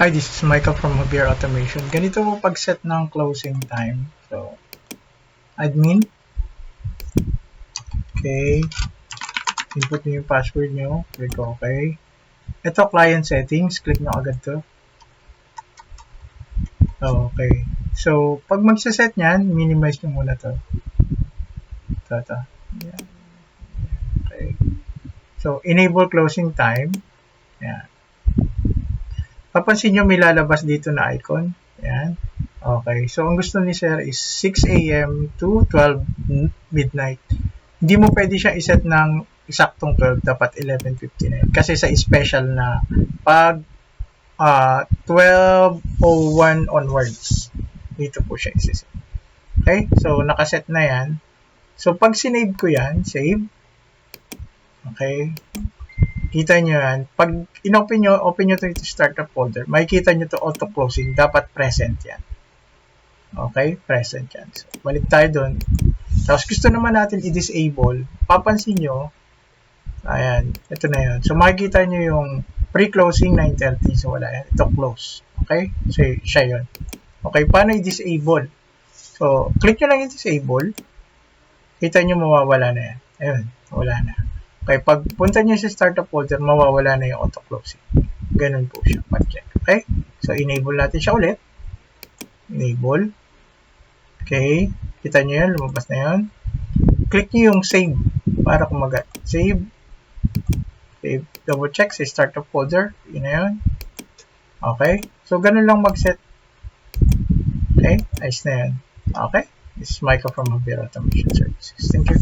Hi, this is Michael from Javier Automation. Ganito po pag-set ng closing time. So, admin. Okay. Input nyo yung password nyo. Click OK. Ito, client settings. Click nyo agad to. Okay. So, pag magsaset nyan, minimize nyo muna to. Ito. Yan. Okay. So, enable closing time. Yan. Papansin nyo may lalabas dito na icon. Yan. Okay. So, ang gusto ni Sir is 6 a.m. to 12 midnight. Hindi mo pwede siya iset ng eksaktong 12. Dapat 11:59. Kasi sa special na pag 12:01 onwards, dito po siya isiset. Okay. So, nakaset na yan. So, pag sinave ko yan, save. Okay. Kita nyo yan. Pag open nyo ito startup folder, makikita nyo to auto-closing. Dapat present yan. Okay? Present yan. So, balik tayo doon. Tapos gusto naman natin i-disable. Papansin nyo, ayan, ito na yun. So, makikita nyo yung pre-closing 9:30. So, wala yan. Ito close. Okay? So, siya yun. Okay, paano i-disable? So, click nyo lang yung disable. Kita nyo mawawala na yan. Ayun, wala na. Okay, pag punta nyo sa startup folder, mawawala na yung auto-closing. Ganun po siya. Pag-check. Okay? So, enable natin siya ulit. Enable. Okay. Kita nyo yan. Lumabas na yan. Click nyo yung save para kumagat. Save. Save. Double check sa startup folder. Yun na yun. Okay. So, ganun lang mag-set. Okay. Nice na yan. Okay. This is Michael from Javier Automation Services. Thank you.